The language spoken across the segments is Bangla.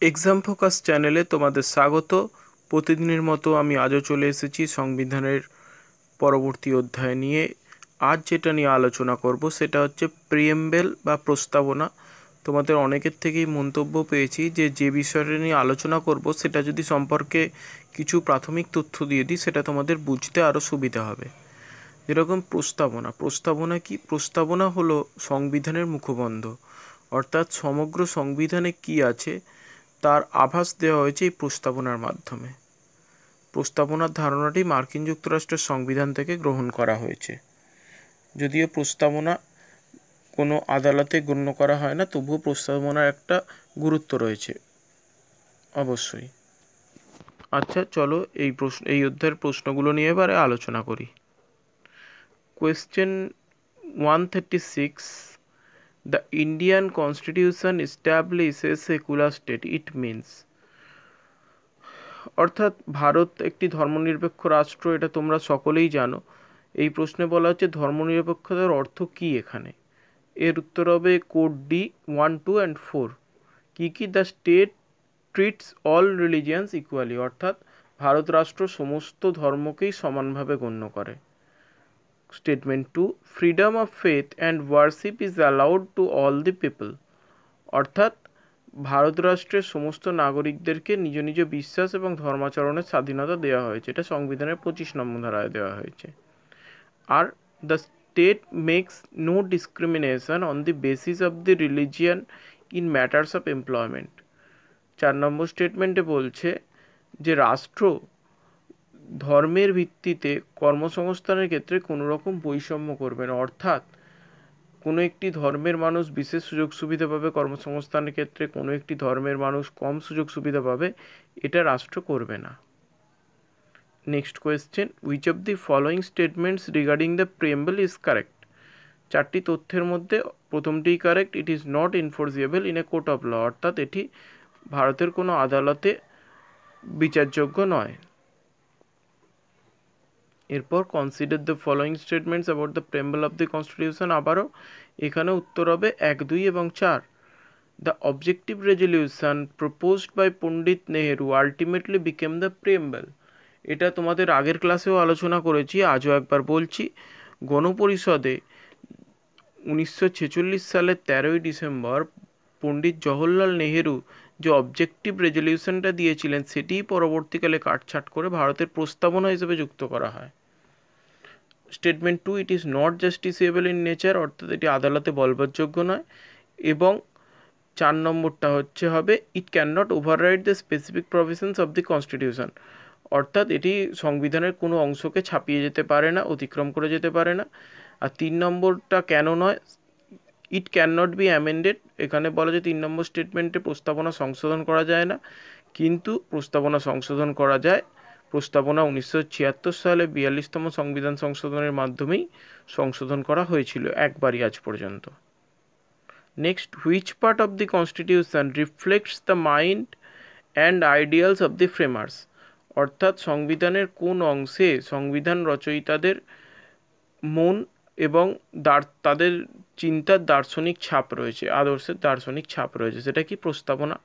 এক্সাম ফোকাস চ্যানেলে তোমাদের স্বাগত। প্রতিদিনের মতো আমি আজও চলে এসেছি সংবিধানের পরবর্তী অধ্যায় নিয়ে। আজ যেটা নিয়ে আলোচনা করব সেটা হচ্ছে প্রিএম্বেল বা প্রস্তাবনা। তোমাদের অনেকের থেকেই মন্তব্য পেয়েছি যে বিষয়টা নিয়ে আলোচনা করব সেটা যদি সম্পর্কে কিছু প্রাথমিক তথ্য দিয়ে দিই সেটা তোমাদের বুঝতে আরও সুবিধা হবে। যেরকম প্রস্তাবনা, প্রস্তাবনা কি? প্রস্তাবনা হলো সংবিধানের মুখবন্ধ, অর্থাৎ সমগ্র সংবিধানে কি আছে তার আভাস দেওয়া হয়েছে এই প্রস্তাবনার মাধ্যমে। প্রস্তাবনার ধারণাটি মার্কিন যুক্তরাষ্ট্রের সংবিধান থেকে গ্রহণ করা হয়েছে। যদিও প্রস্তাবনা কোনো আদালতে গণ্য করা হয় না, তবুও প্রস্তাবনার একটা গুরুত্ব রয়েছে অবশ্যই। আচ্ছা, চলো এই অধ্যায়ের প্রশ্নগুলো নিয়ে এবারে আলোচনা করি। Question 136, The Indian Constitution establishes secular state. It means, অর্থাৎ ভারত একটি ধর্মনিরপেক্ষ রাষ্ট্র, এটা তোমরা সকলেই জানো। এই প্রশ্নে বলা হচ্ছে ধর্মনিরপেক্ষতার অর্থ কী এখানে। এর উত্তর হবে কোড ডি 1, 2 and 4। কী কী? The state treats all religions equally, অর্থাৎ ভারত রাষ্ট্র সমস্ত ধর্মকেই সমানভাবে গণ্য করে। Statement 2, freedom of faith and worship is allowed to all the people, অর্থাৎ ভারত রাষ্ট্রের সমস্ত নাগরিকদেরকে নিজ নিজ বিশ্বাস এবং ধর্মাচরণের স্বাধীনতা দেওয়া হয়েছে। এটা সংবিধানের 25 নম্বর ধারায় দেওয়া হয়েছে। আর the state makes no discrimination on the basis of the religion in matters of employment. 4 number স্টেটমেন্টে বলছে যে রাষ্ট্র ধর্মের ভিত্তিতে কর্মসংস্থানের ক্ষেত্রে কোনো রকম বৈষম্য করবে না, অর্থাৎ কোনো একটি ধর্মের মানুষ বিশেষ সুযোগ সুবিধা পাবে কর্মসংস্থানের ক্ষেত্রে, কোনো একটি ধর্মের মানুষ কম সুযোগ সুবিধা পাবে, এটা রাষ্ট্র করবে না। Next question, which of the following statements regarding the preamble is correct. 4টি তথ্যের মধ্যে প্রথমটিই correct. It is not enforceable in a court of law, অর্থাৎ এটি ভারতের কোনো আদালতে বিচারযোগ্য নয়। এরপর consider the following statements about the preamble of the constitution. আবারও এখানে উত্তর হবে 1, 2 এবং 4। The objective resolution proposed by Pandit Nehru ultimately became the preamble. এটা তোমাদের আগের ক্লাসেও আলোচনা করেছি, আজও একবার বলছি। গণপরিষদে 1946 সালের 13ই ডিসেম্বর পণ্ডিত জওহরলাল নেহেরু যে অবজেক্টিভ রেজলিউশনটা দিয়েছিলেন সেটিই পরবর্তীকালে কাটছাঁট করে ভারতের প্রস্তাবনা হিসেবে যুক্ত করা হয়। Statement 2, it is not justiciable in nature, অর্থাৎ এটি আদালতে বলবৎযোগ্য নয়। এবং 4 নম্বরটা হবে it can not override the specific provisions of the constitution, অর্থাৎ এটি সংবিধানের কোনো অংশকে ছাপিয়ে যেতে পারে না, অতিক্রম করে যেতে পারে না। আর 3 নম্বরটা কেন নয়, ইট ক্যান নট বি অ্যামেন্ডেড। এখানে বলা যে 3 নম্বর স্টেটমেন্টে প্রস্তাবনা সংশোধন করা যায় না, কিন্তু প্রস্তাবনা সংশোধন করা যায়। প্রস্তাবনা 1976 সালে 42তম সংবিধান সংশোধনের মাধ্যমেই সংশোধন করা হয়েছিল একবারই আজ পর্যন্ত। Next, which part of the Constitution reflects the mind and ideals of the framers? অর্থাৎ সংবিধানের কোন অংশে সংবিধান রচয়িতাদের মন এবং তাদের চিন্তার দার্শনিক ছাপ রয়েছে, আদর্শের দার্শনিক ছাপ রয়েছে, সেটা কি? প্রস্তাবনা।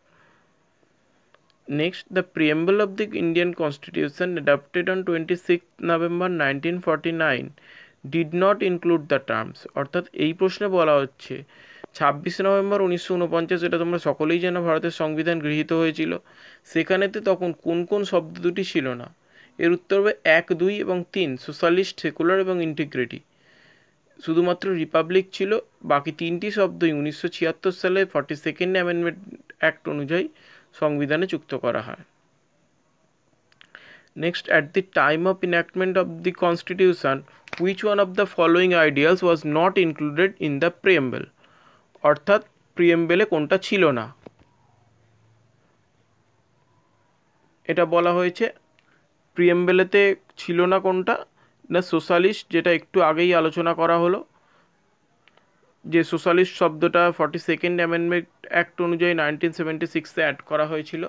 Next, the preamble of the Indian constitution adapted on 26 November 1949 did not include the terms, অর্থাৎ এই প্রশ্নে বলা হচ্ছে 26 নভেম্বর 1949, এটা তোমরা সকলেই জানো ভারতের সংবিধান গৃহীত হয়েছিল, সেখানেতে তখন কোন কোন শব্দ দুটি ছিল না। এর উত্তর হবে 1, 2 এবং 3, সোশ্যালিস্ট, সেকুলার এবং ইন্টিগ্রিটি। শুধুমাত্র রিপাবলিক ছিল, বাকি 3টি শব্দই 1976 সালে 42nd অ্যামেন্ডমেন্ট অ্যাক্ট অনুযায়ী সংবিধানে যুক্ত করা হয়। Next, at the time of enactment of the constitution which one of the following ideals was not included in the preamble, অর্থাৎ প্রিএম্বলে কোনটা ছিল না। এটা বলা হয়েছে প্রিএম্বলেতে ছিল না কোনটা না, সোশ্যালিস্ট, যেটা একটু আগেই আলোচনা করা হলো, যে সোশ্যালিস্ট শব্দটা 42nd অ্যামেন্ডমেন্ট অ্যাক্ট অনুযায়ী 1976-এ অ্যাড করা হয়েছিল।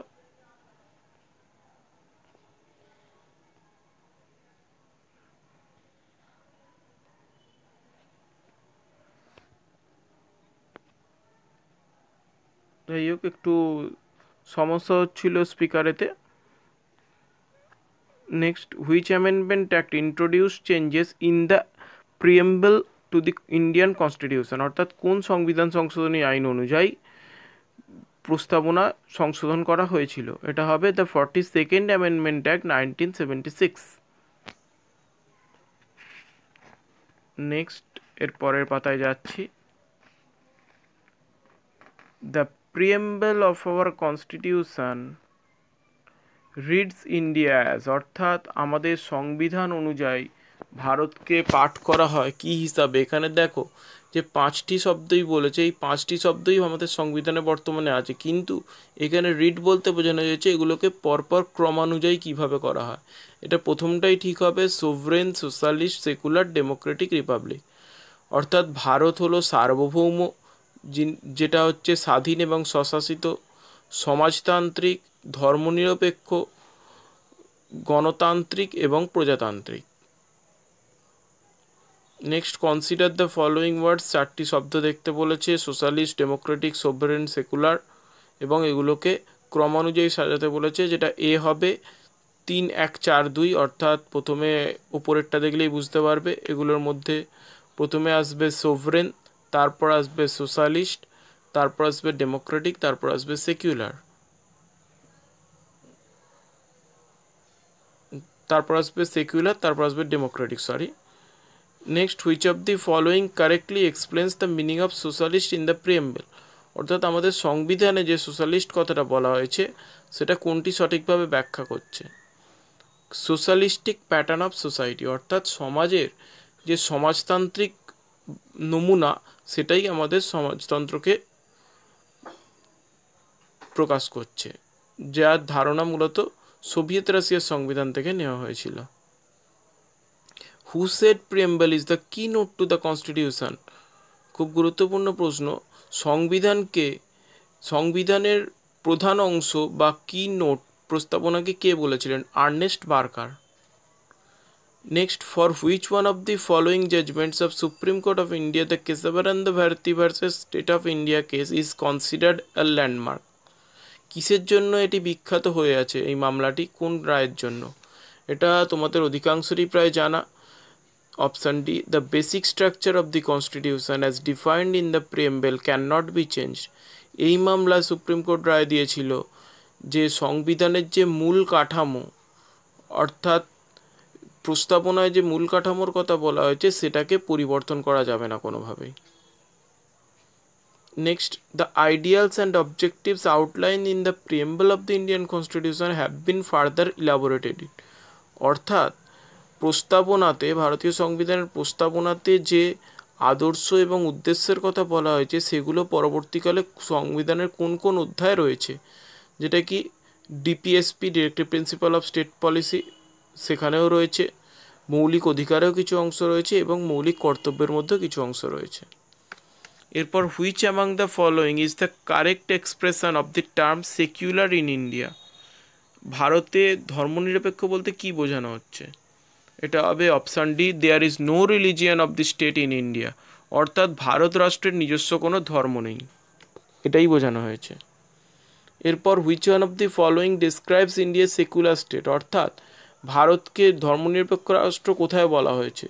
যাই হোক, একটু সমস্যা হচ্ছিল স্পিকারেতে। Next, which amendment act introduce changes in the preamble to the Indian constitution, অর্থাৎ কোন সংবিধান সংশোধনী আইন অনুযায়ী প্রস্তাবনা সংশোধন করা হয়েছিল? এটা হবে the 42nd amendment act 1976। Next, এর পরের পাতায় যাচ্ছি। The preamble of our constitution reads India as, অর্থাৎ আমাদের সংবিধান অনুযায়ী ভারতকে পাঠ করা হয় কি হিসাবে? এখানে দেখো যে 5টি শব্দই বলেছে, এই 5টি শব্দই আমাদের সংবিধানে বর্তমানে আছে, কিন্তু এখানে রিড বলতে বোঝানো হয়েছে এগুলোকে পরপর ক্রমানুযায়ী কিভাবে করা হয়। এটা প্রথমটাই ঠিক হবে, sovereign, socialist, secular, Democratic, Republic. অর্থাৎ ভারত হলো সার্বভৌম, যেটা হচ্ছে স্বাধীন এবং স্বশাসিত, সমাজতান্ত্রিক, ধর্মনিরপেক্ষ, গণতান্ত্রিক এবং প্রজাতান্ত্রিক। Next, consider the following words, 4টি শব্দ দেখতে বলেছে, সোশ্যালিস্ট, ডেমোক্রেটিক, সোভরেন, সেকুলার, এবং এগুলোকে ক্রমানুযায়ী সাজাতে বলেছে, যেটা এ হবে 3, 1, 4, 2, অর্থাৎ প্রথমে উপরেরটা দেখলেই বুঝতে পারবে। এগুলোর মধ্যে প্রথমে আসবে সোভরেন, তারপর আসবে সোশ্যালিস্ট, তারপর আসবে ডেমোক্রেটিক, তারপর আসবে সেকুলার, তারপর আসবে democratic, sorry. Next, which of the following correctly explains the meaning of socialist in the preamble, অর্থাৎ আমাদের সংবিধানে যে সোশ্যালিস্ট কথাটা বলা হয়েছে সেটা কোনটি সঠিকভাবে ব্যাখ্যা করছে? সোশ্যালিস্টিক প্যাটার্ন অফ সোসাইটি, অর্থাৎ সমাজের যে সমাজতান্ত্রিক নমুনা সেটাই আমাদের সমাজতন্ত্রকে প্রকাশ করছে, যার ধারণা মূলত সোভিয়েত রাশিয়ার সংবিধান থেকে নেওয়া হয়েছিল। Who said preamble is the কি নোট টু দ্য কনস্টিটিউশন, খুব গুরুত্বপূর্ণ প্রশ্ন। সংবিধানের প্রধান অংশ বা কি নোট, প্রস্তাবনাকে কে বলেছিলেন? Ernest Barker. Next, for which one of the following judgements of Supreme Court of India the Kesavananda Bharati versus state of India case is considered a landmark, কিসের জন্য এটি বিখ্যাত হয়ে আছে এই মামলাটি, কোন রায়ের জন্য? এটা তোমাদের অধিকাংশেরই প্রায় জানা। Option D, the basic structure of the constitution as defined in the preamble can not be changed. এই মামলায় সুপ্রিম কোর্ট রায় দিয়েছিল যে সংবিধানের যে মূল কাঠামো, অর্থাৎ প্রস্তাবনায় যে মূল কাঠামোর কথা বলা হয়েছে সেটাকে পরিবর্তন করা যাবে না কোনোভাবেই। Next, the ideals and objectives outline in the preamble of the Indian constitution have been further elaborated, অর্থাৎ প্রস্তাবনাতে, ভারতীয় সংবিধানের প্রস্তাবনাতে যে আদর্শ এবং উদ্দেশ্যের কথা বলা হয়েছে সেগুলো পরবর্তীকালে সংবিধানের কোন কোন অধ্যায় রয়েছে, যেটা কি DPSP, directive principal of state policy, সেখানেও রয়েছে, মৌলিক অধিকারেও কিছু অংশ রয়েছে এবং মৌলিক কর্তব্যের মধ্যেও কিছু অংশ রয়েছে। এরপর, which among the following is the correct expression of the term secular in India, ভারতে ধর্মনিরপেক্ষ বলতে কি বোঝানো হচ্ছে? এটা হবে option D, there is no religion of the state in India, অর্থাৎ ভারত রাষ্ট্রের নিজস্ব কোনো ধর্ম নেই, এটাই বোঝানো হয়েছে। এরপর, which one of the following describes India secular state, অর্থাৎ ভারতকে ধর্মনিরপেক্ষ রাষ্ট্র কোথায় বলা হয়েছে?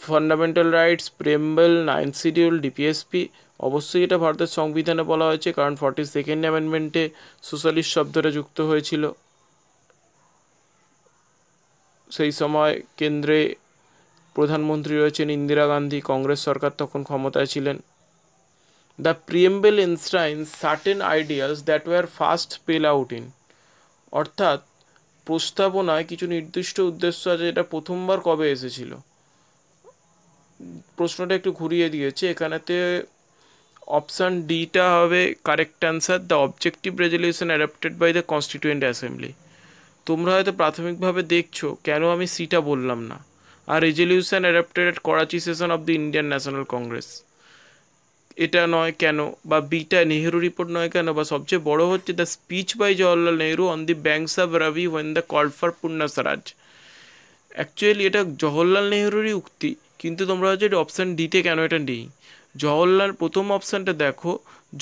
Fundamental rights, preamble, 9th schedule, DPSP. অবশ্যই এটা ভারতের সংবিধানে বলা হয়েছে, কারণ 42nd অ্যামেন্ডমেন্টে সোশ্যালিস্ট শব্দটা যুক্ত হয়েছিল। সেই সময় কেন্দ্রে প্রধানমন্ত্রী রয়েছেন ইন্দিরা গান্ধী, কংগ্রেস সরকার তখন ক্ষমতায় ছিলেন। The preamble enshrines certain ideals that were first spell out in, অর্থাৎ প্রস্তাবনায় কিছু নির্দিষ্ট উদ্দেশ্য আছে যেটা প্রথমবার কবে এসেছিল? প্রশ্নটা একটু ঘুরিয়ে দিয়েছে, এখানেতে অপশান ডিটা হবে correct answer, the objective resolution adopted by the constituent assembly. তোমরা হয়তো প্রাথমিকভাবে দেখছো কেন আমি সিটা বললাম না, আর resolution adopted at Karachi session of the Indian National Congress এটা নয় কেন, বা বিটা নেহেরু রিপোর্ট নয় কেন, বা সবচেয়ে বড় হচ্ছে the speech by Jawaharlal Nehru on the banks of Ravi when the call for Purna Swaraj. Actually এটা জওহরলাল নেহরুরই উক্তি, কিন্তু তোমরা হচ্ছে অপশান ডিতে কেন এটা নেই? প্রথম অপশানটা দেখো,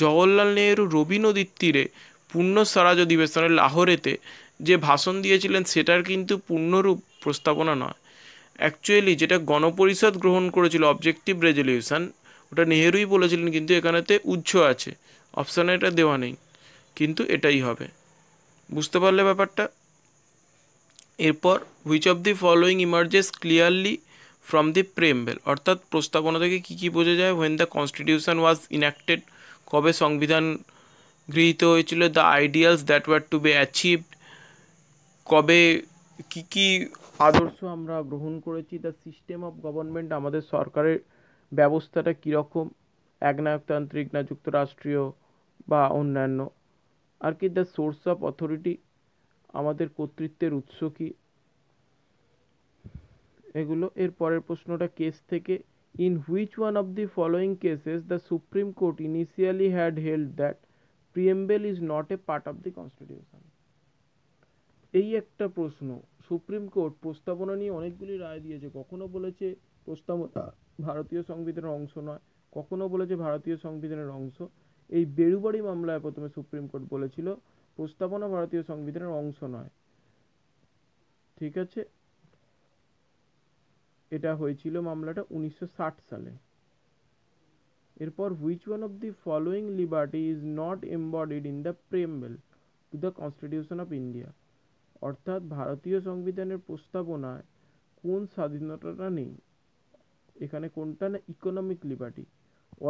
জওহরলাল নেহরু রবি নদীর তীরে পূর্ণ স্বরাজ অধিবেশনে লাহোরেতে যে ভাষণ দিয়েছিলেন সেটার কিন্তু পূর্ণরূপ প্রস্তাবনা নয়। অ্যাকচুয়ালি যেটা গণপরিষদ গ্রহণ করেছিল অবজেক্টিভ রেজলিউশন, ওটা নেহেরুই বলেছিলেন, কিন্তু এখানেতে উচ্চ আছে, অপশানে এটা দেওয়া নেই, কিন্তু এটাই হবে। বুঝতে পারলে ব্যাপারটা? এরপর which of the following emerges clearly from the preamble, অর্থাৎ প্রস্তাবনা থেকে কী কী বোঝা যায়? When the constitution was enacted, কবে সংবিধান গৃহীত হয়েছিল? The ideals that were to be achieved, কবে কী কী আদর্শ আমরা গ্রহণ করেছি? দ্য সিস্টেম অফ গভর্নমেন্ট, আমাদের সরকারের ব্যবস্থাটা কীরকম, একনায়কতান্ত্রিক না যুক্তরাষ্ট্রীয় বা অন্যান্য, আর কি দ্য সোর্স অফ অথরিটি, আমাদের কর্তৃত্বের উৎস কী, এগুলো। এর পরের প্রশ্নটা কেস থেকে, in which one of the following cases the supreme court initially had held that preamble is not a part of the constitution. এই একটা প্রশ্ন। সুপ্রিম কোর্ট প্রস্তাবনা নিয়ে অনেকগুলি রায় দিয়েছে, কখনো বলেছে প্রস্তাবনা ভারতীয় সংবিধানের অংশ নয়, কখনো বলেছে ভারতীয় সংবিধানের অংশ। এই বেড়ুবাড়ি মামলায় প্রথমে সুপ্রিম কোর্ট বলেছিল প্রস্তাবনা ভারতীয় সংবিধানের অংশ নয়, ঠিক আছে। এটা হয়েছিল মামলাটা 1960 সালে। এরপর which one of the following liberty is not embodied in the preamble to the constitution of India, অর্থাৎ ভারতীয় সংবিধানের প্রস্তাবনায় কোন স্বাধীনতাটা নেই? এখানে কোনটা না? ইকোনমিক লিবার্টি,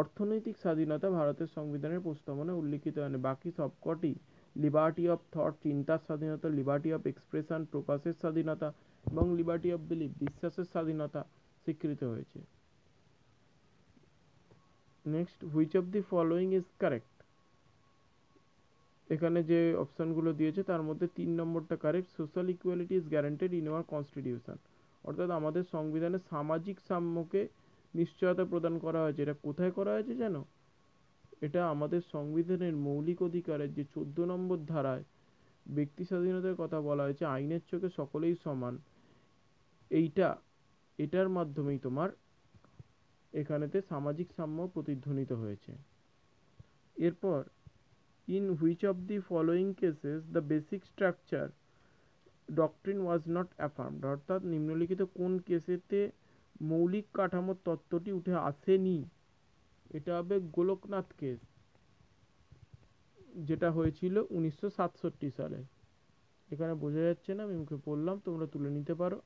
অর্থনৈতিক স্বাধীনতা ভারতের সংবিধানের প্রস্তাবনায় উল্লিখিত হয়নি। বাকি সবকটি লিবার্টি অফ থট, চিন্তার স্বাধীনতা, লিবার্টি অফ এক্সপ্রেশন, প্রকাশের স্বাধীনতা এবং লিবার্টি অফ বিলিফ, বিশ্বাসের স্বাধীনতা স্বীকৃত হয়েছে। Next, which of the following is correct, এখানে যে অপশনগুলো দিয়েছে তার মধ্যে 3 নম্বরটা correct. Social equality is guaranteed in our constitution, অর্থাৎ আমাদের সংবিধানে সামাজিক সাম্যকে নিশ্চয়তা প্রদান করা হয়েছে। এটা কোথায় করা হয়েছে জানো? এটা আমাদের সংবিধানের মৌলিক অধিকারের যে 14 নম্বর ধারায় ব্যক্তি স্বাধীনতার কথা বলা হয়েছে, আইনের চোখে সকলেই সমান, এটার মাধ্যমেই তোমার এখানেতে সামাজিক সাম্য প্রতিধ্বনিত হয়েছে। এরপর, in which of the following cases the basic structure doctrine was not affirmed, অর্থাৎ নিম্নলিখিত কোন কেসেতে মৌলিক কাঠামোর তত্ত্বটি উঠে আসেনি? এটা হবে গোলকনাথ কেস, যেটা হয়েছিল 1967 সালে। এখানে বোঝা যাচ্ছে না, আমি মুখে পড়লাম, তোমরা তুলে নিতে পারো।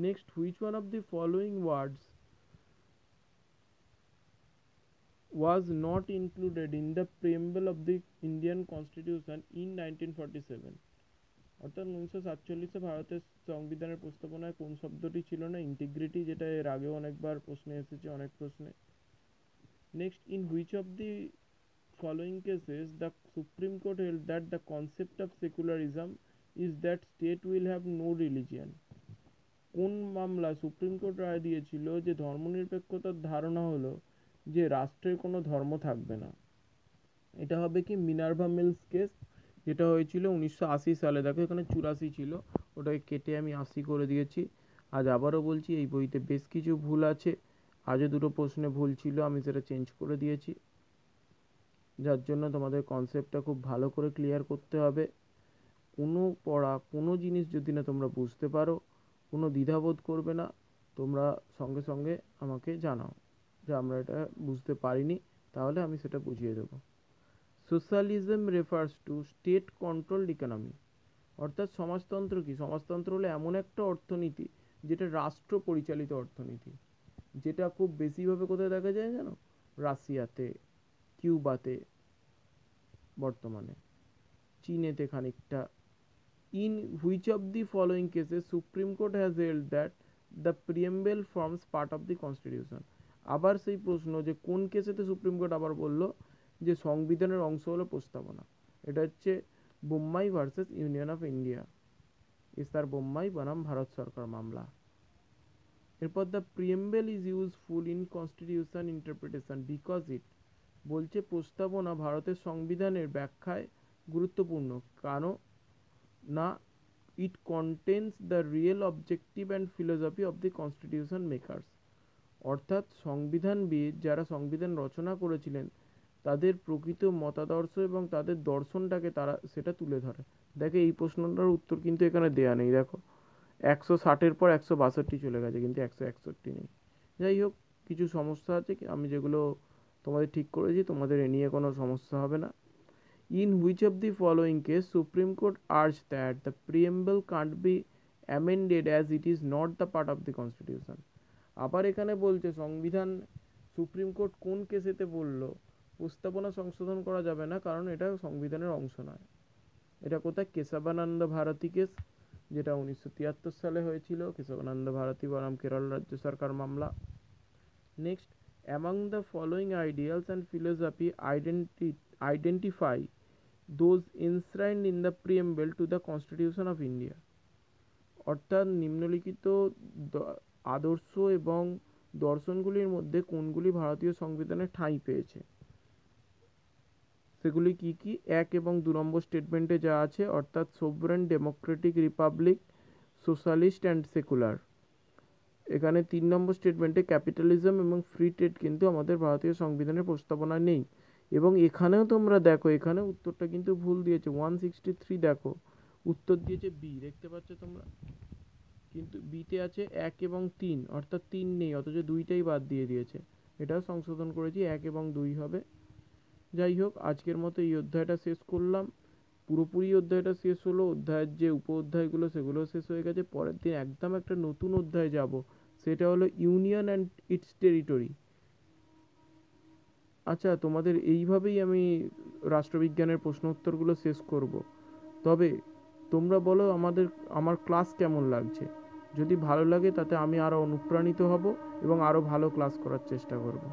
Next, which one of the following words was not included in the preamble of the Indian Constitution in 1947, অর্থাৎ 1947 ভারতের সংবিধানের প্রস্তাবনায় কোন শব্দটি ছিল না? ইন্টিগ্রিটি, যেটা এর আগেও অনেকবার প্রশ্নে এসেছে, অনেক প্রশ্নে। Next, in which of the following cases the Supreme Court held that the concept of secularism is that state will have no religion, কোন মামলা সুপ্রিম কোর্ট রায় দিয়েছিল যে ধর্মনিরপেক্ষতার ধারণা হলো যে রাষ্ট্রের কোনো ধর্ম থাকবে না? এটা হবে কি মিনার্ভা মিলস কেস, যেটা হয়েছিল 1980 সালে। দেখো এখানে 84 ছিল, ওটাকে কেটে আমি 80 করে দিয়েছি। আজ আবারও বলছি, এই বইতে বেশ কিছু ভুল আছে, আজও দুটো প্রশ্নে ভুল ছিল, আমি সেটা চেঞ্জ করে দিয়েছি, যার জন্য তোমাদের কনসেপ্টটা খুব ভালো করে ক্লিয়ার করতে হবে। কোনো জিনিস যদি না তোমরা বুঝতে পারো, কোনো দ্বিধাবোধ করবে না, তোমরা সঙ্গে সঙ্গে আমাকে জানাও যে আমরা এটা বুঝতে পারিনি, তাহলে আমি সেটা বুঝিয়ে দেবো। Socialism refers to state controlled economy, অর্থাৎ সমাজতন্ত্র কি? সমাজতন্ত্র হলো এমন একটা অর্থনীতি যেটা রাষ্ট্র পরিচালিত অর্থনীতি, যেটা খুব বেশিভাবে কোথায় দেখা যায় জানো? রাশিয়াতে, কিউবাতে, বর্তমানে চীনেতে খানিকটা। In which of the following cases supreme court has held that the preamble forms part of the constitution, আবার সেই প্রশ্ন যে কোন কেসেতে সুপ্রিম কোর্ট আবার বলল যে সংবিধানের অংশ হলো প্রস্তাবনা? এটা হচ্ছে Bommai versus Union of India, S R Bommai বনাম ভারত সরকার মামলা। এরপর the preamble is useful in constitution interpretation because it, বলছে প্রস্তাবনা ভারতের সংবিধানের ব্যাখ্যায় গুরুত্বপূর্ণ, কারণ না it contains the real objective and philosophy of the constitution makers, অর্থাৎ সংবিধানবিদ যারা সংবিধান রচনা করেছিলেন তাদের প্রকৃত মতাদর্শ এবং তাদের দর্শনটাকে তারা সেটা তুলে ধরে। দেখো এই প্রশ্নটার উত্তর কিন্তু এখানে দেয়া নেই, দেখো 160-এর পর 162 চলে গেছে কিন্তু 161 নেই। যাই হোক, কিছু সমস্যা আছে আমি যেগুলো তোমাদের ঠিক করেছি, তোমাদের এ নিয়ে কোনো সমস্যা হবে না। In which of the following case Supreme Court urged that the preamble can't be amended as it is not the part of the constitution? আবার এখানে বলছে সংবিধান, সুপ্রিম কোর্ট কোন কেসেতে বলল প্রস্তাবনা সংশোধন করা যাবে না কারণ এটা সংবিধানের অংশ নয়। এটা কোথায়? কেশবানন্দ ভারতী কেস, যেটা 1973 সালে হয়েছিল, কেশবানন্দ ভারতী বনাম কেরল রাজ্য সরকার মামলা। Next, among the following ideals and philosophy identify those enshrined in the preamble to the Constitution of India? অর্থাৎ নিম্নলিখিত আদর্শ এবং দর্শনগুলির মধ্যে কোনগুলি ভারতীয় সংবিধানে ঠাঁই পেয়েছে, সেগুলি কি কি? 1 এবং 2 নম্বর স্টেটমেন্টে যা আছে, অর্থাৎ sovereign, Democratic, Republic, socialist and secular. এখানে 3 নম্বর স্টেটমেন্টে ক্যাপিটালিজম এবং ফ্রি ট্রেড কিন্তু আমাদের ভারতীয় সংবিধানের প্রস্তাবনা নেই। এবং এখানেও তোমরা দেখো, এখানে উত্তরটা কিন্তু ভুল দিয়েছে, 163 দেখো উত্তর দিয়েছে বি, দেখতে পাচ্ছ তোমরা, কিন্তু বিতে আছে 1 এবং 3, অর্থাৎ 3 নেই, অথচ 2টাই বাদ দিয়ে দিয়েছে। এটাও সংশোধন করেছি, 1 এবং 2 হবে। যাই হোক, আজকের মতো এই অধ্যায়টা শেষ করলাম। পুরোপুরি অধ্যায়টা শেষ হলো, অধ্যায়ের যে উপ অধ্যায়গুলো সেগুলো শেষ হয়ে গেছে। পরের দিন একদম একটা নতুন অধ্যায় যাব, সেটা হলো ইউনিয়ন অ্যান্ড ইটস টেরিটরি। আচ্ছা, তোমাদের এইভাবেই আমি রাষ্ট্রবিজ্ঞানের প্রশ্ন উত্তরগুলো শেষ করব। তবে তোমরা বলো আমার ক্লাস কেমন লাগছে। যদি ভালো লাগে তাতে আমি আরও অনুপ্রাণিত হব এবং আরও ভালো ক্লাস করার চেষ্টা করব।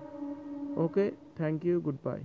ওকে, থ্যাংক ইউ, গুড বাই।